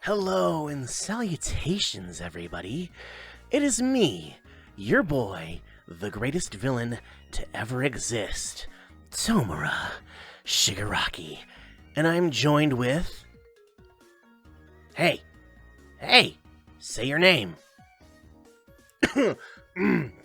Hello and salutations, everybody. It is me, your boy, the greatest villain to ever exist, Tomura Shigaraki, and I'm joined with... Hey, say your name.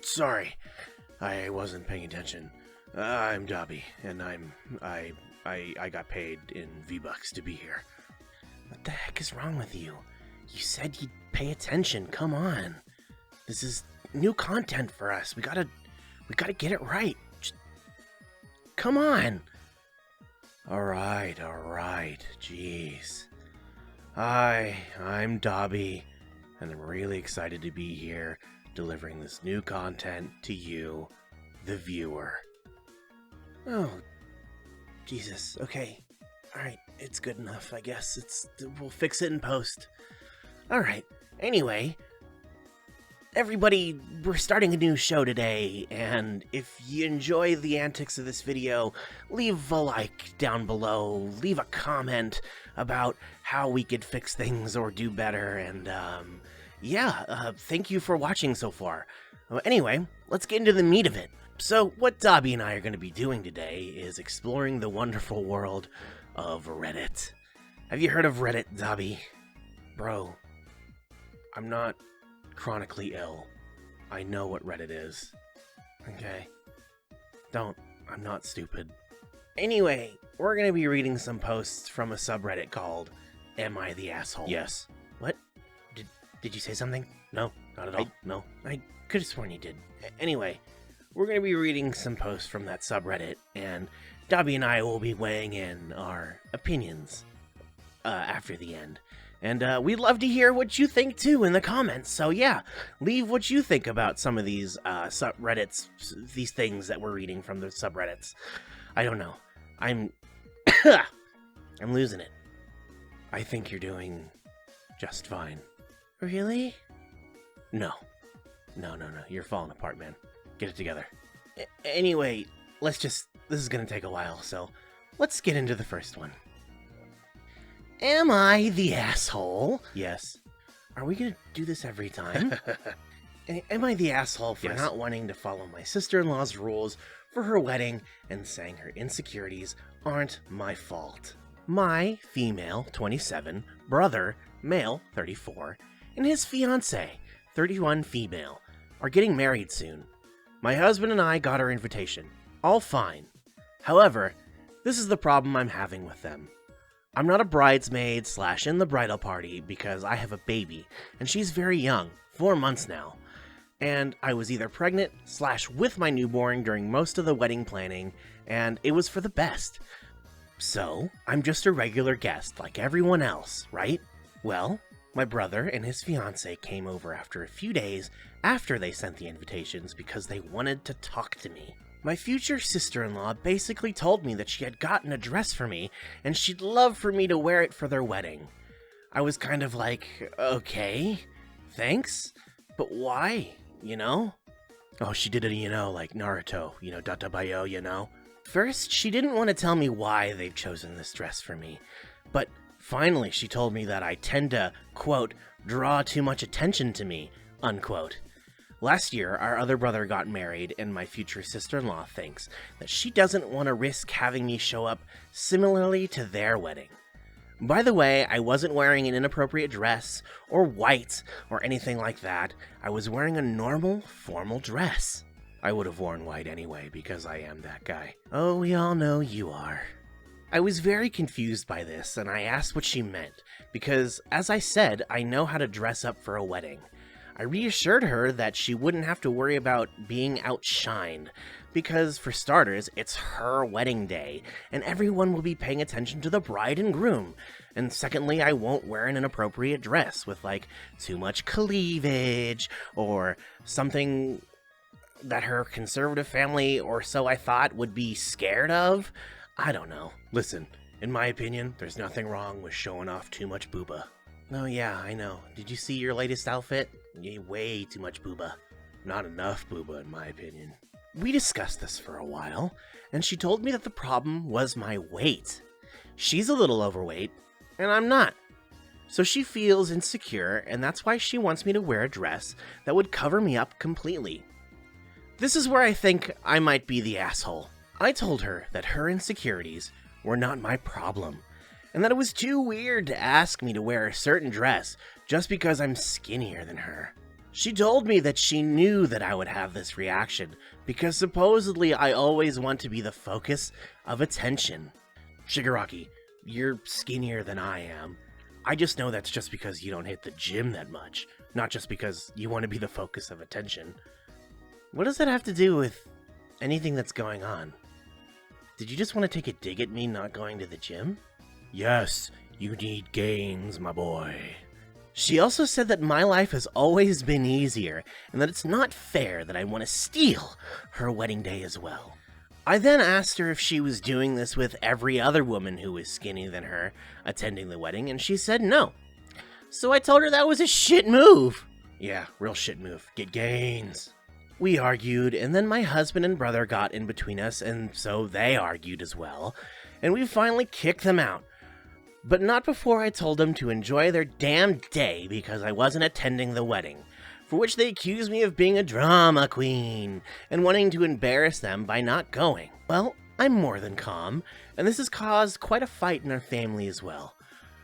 Sorry, I wasn't paying attention. I'm Dabi, and I got paid in V-Bucks to be here. What the heck is wrong with you? You said you'd pay attention. Come on. This is new content for us. We gotta get it right. Just, come on. All right. Jeez. I'm Dabi, and I'm really excited to be here delivering this new content to you, the viewer. Oh, Jesus. Okay. Alright, it's good enough, I guess. We'll fix it in post. Alright, anyway, everybody, we're starting a new show today, and if you enjoy the antics of this video, leave a like down below, leave a comment about how we could fix things or do better, and, thank you for watching so far. Anyway, let's get into the meat of it. So, what Dabi and I are going to be doing today is exploring the wonderful world of Reddit. Have you heard of Reddit, Dabi? Bro, I'm not chronically ill. I know what Reddit is. Okay? I'm not stupid. Anyway, we're gonna be reading some posts from a subreddit called Am I the Asshole? Yes. What? Did you say something? No, not at all. No, I could have sworn you did. Anyway, we're gonna be reading some posts from that subreddit, and Dabi and I will be weighing in our opinions after the end. And we'd love to hear what you think, too, in the comments. So, yeah, leave what you think about some of these subreddits, these things that we're reading from the subreddits. I don't know. I'm losing it. I think you're doing just fine. Really? No. You're falling apart, man. Get it together. Anyway, this is gonna take a while, so let's get into the first one. Am I the asshole? Yes. Are we gonna do this every time? Am I the asshole for not wanting to follow my sister-in-law's rules for her wedding and saying her insecurities aren't my fault? My female, 27, brother, male, 34, and his fiancé, 31, female, are getting married soon. My husband and I got our invitation. All fine. However, this is the problem I'm having with them. I'm not a bridesmaid / in the bridal party because I have a baby, and she's very young, 4 months now. And I was either pregnant / with my newborn during most of the wedding planning, and it was for the best. So, I'm just a regular guest like everyone else, right? Well, my brother and his fiancé came over after a few days after they sent the invitations because they wanted to talk to me. My future sister-in-law basically told me that she had gotten a dress for me and she'd love for me to wear it for their wedding. I was kind of like, okay, thanks, but why, you know? Oh, she did it, like Naruto, databayo, First, she didn't want to tell me why they've chosen this dress for me, but finally she told me that I tend to, quote, draw too much attention to me, unquote. Last year, our other brother got married, and my future sister-in-law thinks that she doesn't want to risk having me show up similarly to their wedding. By the way, I wasn't wearing an inappropriate dress, or white, or anything like that. I was wearing a normal, formal dress. I would have worn white anyway, because I am that guy. Oh, we all know you are. I was very confused by this, and I asked what she meant, because, as I said, I know how to dress up for a wedding. I reassured her that she wouldn't have to worry about being outshined, because, for starters, it's her wedding day, and everyone will be paying attention to the bride and groom. And secondly, I won't wear an inappropriate dress with, too much cleavage, or something that her conservative family, or so I thought, would be scared of. I don't know. Listen, in my opinion, there's nothing wrong with showing off too much booba. Oh yeah, I know. Did you see your latest outfit? Way too much booba. Not enough booba, in my opinion. We discussed this for a while, and she told me that the problem was my weight. She's a little overweight, and I'm not. So she feels insecure, and that's why she wants me to wear a dress that would cover me up completely. This is where I think I might be the asshole. I told her that her insecurities were not my problem, and that it was too weird to ask me to wear a certain dress just because I'm skinnier than her. She told me that she knew that I would have this reaction because supposedly I always want to be the focus of attention. Shigaraki, you're skinnier than I am. I just know that's just because you don't hit the gym that much, not just because you want to be the focus of attention. What does that have to do with anything that's going on? Did you just want to take a dig at me not going to the gym? Yes, you need gains, my boy. She also said that my life has always been easier, and that it's not fair that I want to steal her wedding day as well. I then asked her if she was doing this with every other woman who was skinnier than her attending the wedding, and she said no. So I told her that was a shit move. Yeah, real shit move. Get gains. We argued, and then my husband and brother got in between us, and so they argued as well, and we finally kicked them out. But not before I told them to enjoy their damn day because I wasn't attending the wedding, for which they accused me of being a drama queen and wanting to embarrass them by not going. Well, I'm more than calm, and this has caused quite a fight in our family as well.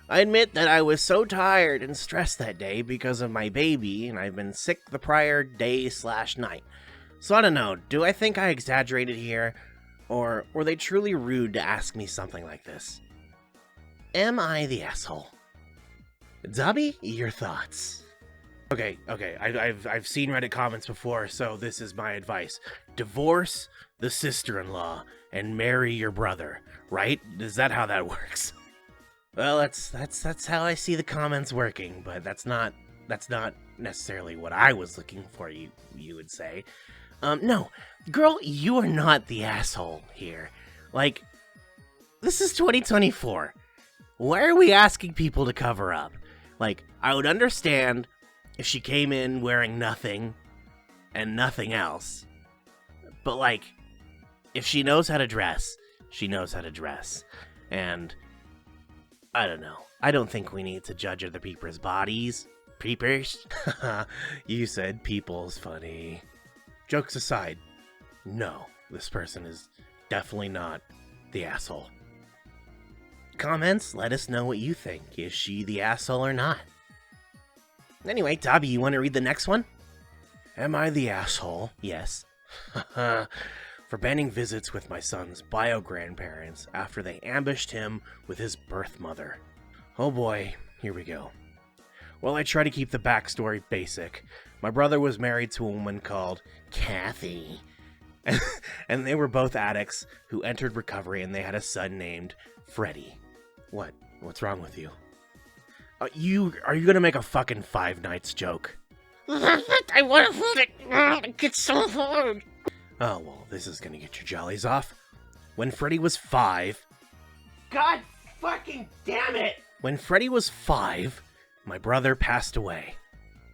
I admit that I was so tired and stressed that day because of my baby, and I've been sick the prior day/night. So I don't know, do I think I exaggerated here, or were they truly rude to ask me something like this? Am I the asshole? Dabi, your thoughts? Okay, I've seen Reddit comments before, so this is my advice. Divorce the sister-in-law and marry your brother, right? Is that how that works? Well, that's how I see the comments working, but that's not necessarily what I was looking for, you would say. No, girl, you are not the asshole here. Like, this is 2024. Why are we asking people to cover up? Like, I would understand if she came in wearing nothing and nothing else. But, like, if she knows how to dress, she knows how to dress. And, I don't know. I don't think we need to judge other people's bodies. Peepers? You said people's funny. Jokes aside, no, this person is definitely not the asshole. Comments, let us know what you think. Is she the asshole or not? Anyway, Dabi, you want to read the next one? Am I the asshole? Yes. For banning visits with my son's bio-grandparents after they ambushed him with his birth mother. Oh boy, here we go. Well, I try to keep the backstory basic. My brother was married to a woman called Kathy. And they were both addicts who entered recovery, and they had a son named Freddy. What? What's wrong with you? Are you gonna make a fucking Five Nights joke? I want to hold it. It gets so hard. Oh, well, this is gonna get your jollies off. When Freddy was 5... God fucking damn it! When Freddy was 5, my brother passed away.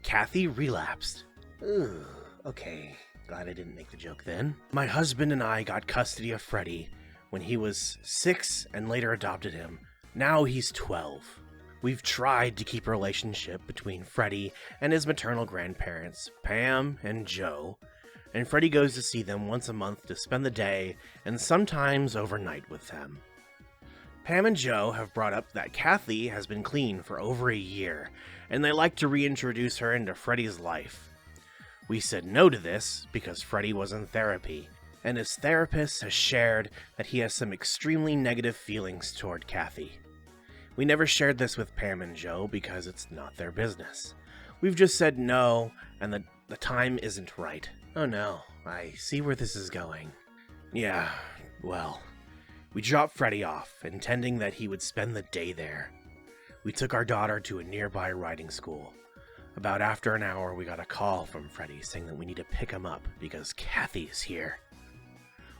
Kathy relapsed. Ooh, okay. Glad I didn't make the joke then. My husband and I got custody of Freddy when he was 6 and later adopted him. Now he's 12. We've tried to keep a relationship between Freddy and his maternal grandparents, Pam and Joe, and Freddy goes to see them once a month to spend the day and sometimes overnight with them. Pam and Joe have brought up that Kathy has been clean for over a year, and they like to reintroduce her into Freddy's life. We said no to this because Freddy was in therapy, and his therapist has shared that he has some extremely negative feelings toward Kathy. We never shared this with Pam and Joe because it's not their business. We've just said no, and the time isn't right. Oh no, I see where this is going. Yeah, well, we dropped Freddy off, intending that he would spend the day there. We took our daughter to a nearby riding school. About after an hour, we got a call from Freddy saying that we need to pick him up because Kathy is here.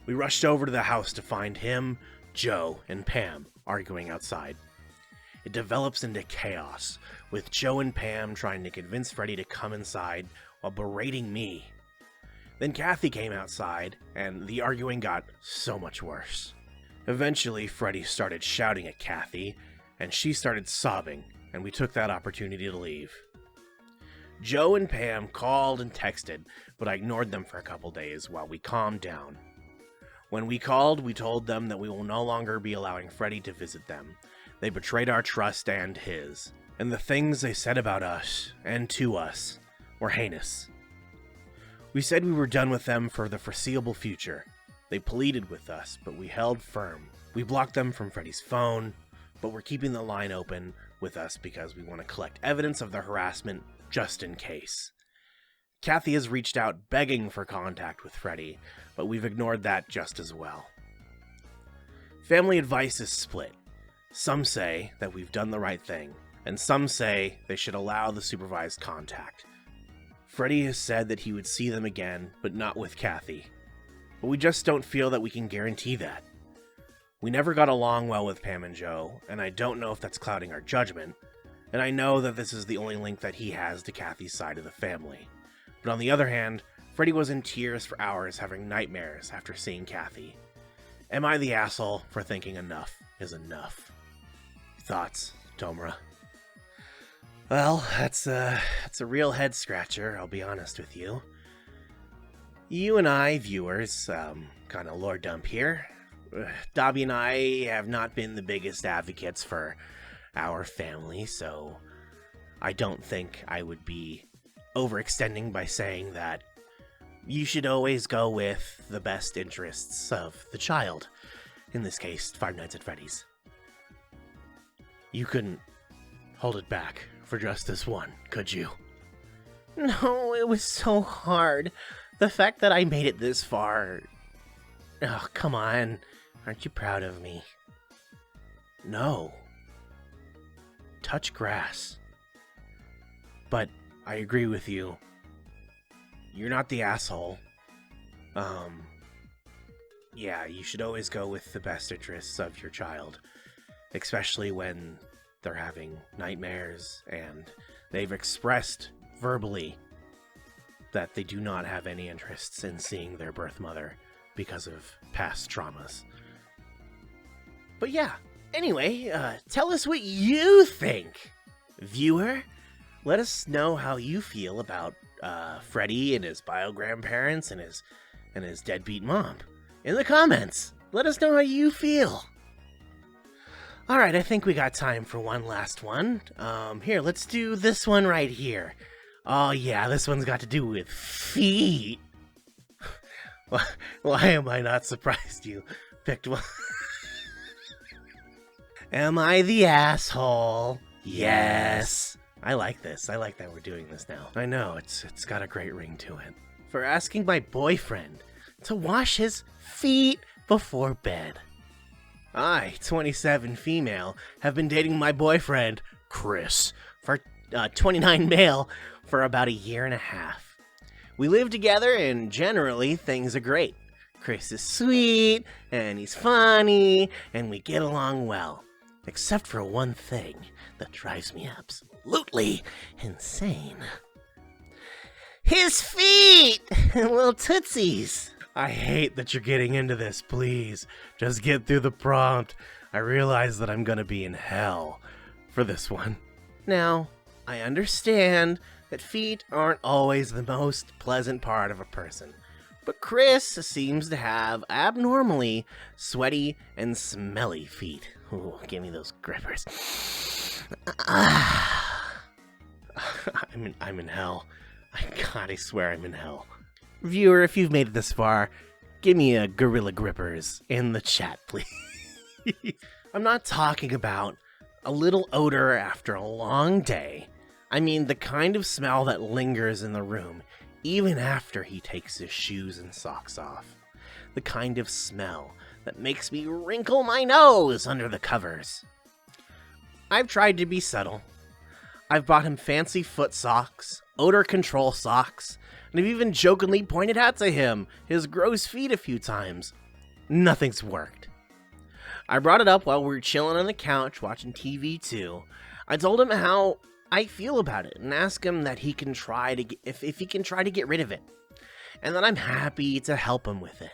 We rushed over to the house to find him, Joe, and Pam arguing outside. It develops into chaos, with Joe and Pam trying to convince Freddy to come inside while berating me. Then Kathy came outside, and the arguing got so much worse. Eventually, Freddy started shouting at Kathy, and she started sobbing, and we took that opportunity to leave. Joe and Pam called and texted, but I ignored them for a couple days while we calmed down. When we called, we told them that we will no longer be allowing Freddy to visit them. They betrayed our trust and his, and the things they said about us and to us were heinous. We said we were done with them for the foreseeable future. They pleaded with us, but we held firm. We blocked them from Freddy's phone, but we're keeping the line open with us because we want to collect evidence of the harassment just in case. Kathy has reached out begging for contact with Freddy, but we've ignored that just as well. Family advice is split. Some say that we've done the right thing, and some say they should allow the supervised contact. Freddy has said that he would see them again, but not with Kathy. But we just don't feel that we can guarantee that. We never got along well with Pam and Joe, and I don't know if that's clouding our judgment, and I know that this is the only link that he has to Kathy's side of the family. But on the other hand, Freddy was in tears for hours having nightmares after seeing Kathy. Am I the asshole for thinking enough is enough? Thoughts, Tomura? Well, that's a real head-scratcher, I'll be honest with you. You and I, viewers, kind of lore dump here. Dabi and I have not been the biggest advocates for our family, so I don't think I would be overextending by saying that you should always go with the best interests of the child. In this case, Five Nights at Freddy's. You couldn't hold it back for just this one, could you? No, it was so hard. The fact that I made it this far... Oh, come on. Aren't you proud of me? No. Touch grass. But I agree with you. You're not the asshole. Yeah, you should always go with the best interests of your child. Especially when they're having nightmares and they've expressed verbally that they do not have any interests in seeing their birth mother because of past traumas. But yeah, anyway, tell us what you think. Viewer, let us know how you feel about Freddy and his bio-grandparents and his deadbeat mom. In the comments, let us know how you feel. Alright, I think we got time for one last one. Here, let's do this one right here. Oh yeah, this one's got to do with feet. Why am I not surprised you picked one? Am I the asshole? Yes. I like this. I like that we're doing this now. I know, it's got a great ring to it. For asking my boyfriend to wash his feet before bed. I, 27 female, have been dating my boyfriend, Chris, for 29 male, for about a year and a half. We live together and generally things are great. Chris is sweet, and he's funny, and we get along well. Except for one thing that drives me absolutely insane. His feet! Little tootsies! I hate that you're getting into this, please. Just get through the prompt. I realize that I'm gonna be in hell for this one. Now, I understand that feet aren't always the most pleasant part of a person, but Chris seems to have abnormally sweaty and smelly feet. Ooh, give me those grippers. I'm in hell. I swear I'm in hell. Viewer, if you've made it this far, give me a gorilla grippers in the chat, please. I'm not talking about a little odor after a long day. I mean the kind of smell that lingers in the room even after he takes his shoes and socks off. The kind of smell that makes me wrinkle my nose under the covers. I've tried to be subtle. I've bought him fancy foot socks, odor control socks, and I've even jokingly pointed out to him his gross feet a few times. Nothing's worked. I brought it up while we were chilling on the couch watching TV too. I told him how I feel about it and asked him that he can try to if he can try to get rid of it, and that I'm happy to help him with it.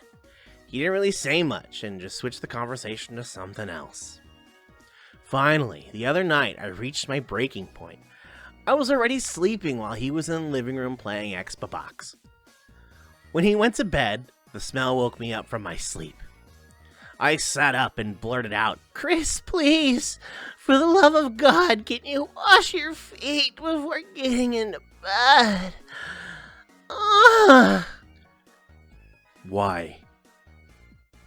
He didn't really say much and just switched the conversation to something else. Finally, the other night, I reached my breaking point. I was already sleeping while he was in the living room playing Xbox. When he went to bed, the smell woke me up from my sleep. I sat up and blurted out, "Chris, please, for the love of God, can you wash your feet before getting into bed?" Why?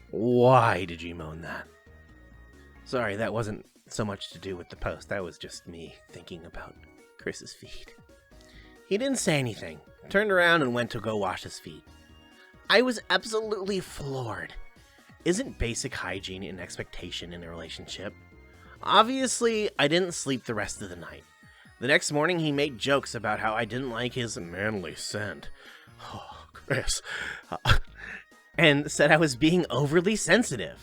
Why did you moan that? Sorry, that wasn't so much to do with the post. That was just me thinking about Chris's feet. He didn't say anything, turned around and went to go wash his feet. I was absolutely floored. Isn't basic hygiene an expectation in a relationship? Obviously, I didn't sleep the rest of the night. The next morning, he made jokes about how I didn't like his manly scent. Oh, Chris. And said I was being overly sensitive.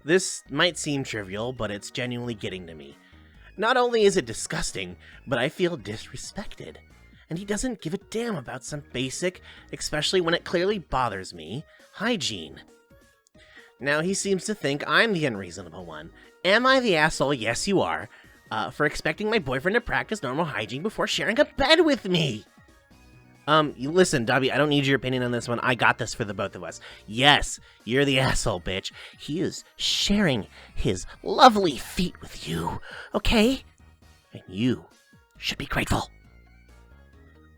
This might seem trivial, but it's genuinely getting to me. Not only is it disgusting, but I feel disrespected. And he doesn't give a damn about some basic, especially when it clearly bothers me, hygiene. Now he seems to think I'm the unreasonable one. Am I the asshole? Yes, you are. For expecting my boyfriend to practice normal hygiene before sharing a bed with me. Listen, Dabi, I don't need your opinion on this one. I got this for the both of us. Yes, you're the asshole, bitch. He is sharing his lovely feet with you, okay? And you should be grateful.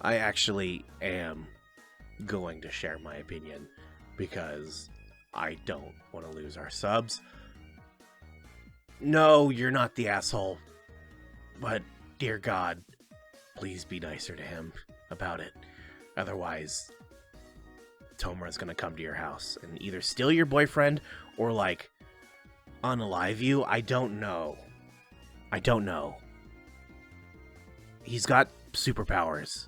I actually am going to share my opinion because I don't want to lose our subs. No, you're not the asshole. But, dear God, please be nicer to him about it. Otherwise, Tomura's gonna come to your house and either steal your boyfriend or, like, unalive you. I don't know. He's got superpowers.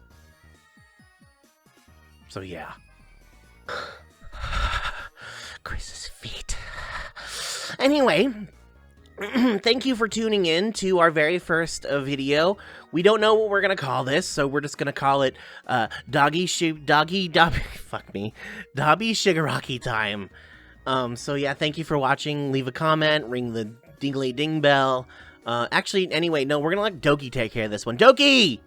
So, yeah. Chris's feet. Anyway, thank you for tuning in to our very first video. We don't know what we're gonna call this, so we're just gonna call it Dabi Shigaraki time. So yeah, thank you for watching. Leave a comment, ring the dingly ding bell. Actually, anyway, no, we're gonna let Doki take care of this one. Doki!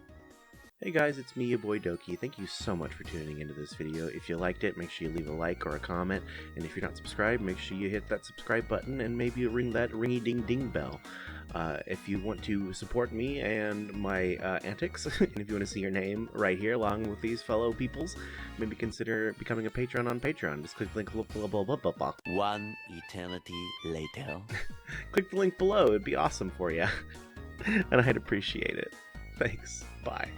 Hey guys, it's me, your boy Doki. Thank you so much for tuning into this video. If you liked it, make sure you leave a like or a comment. And if you're not subscribed, make sure you hit that subscribe button and maybe ring that ringy ding ding bell. If you want to support me and my antics, and if you want to see your name right here along with these fellow peoples, maybe consider becoming a patron on Patreon. Just click the link below. One eternity later. Click the link below. It'd be awesome for you. And I'd appreciate it. Thanks. Bye.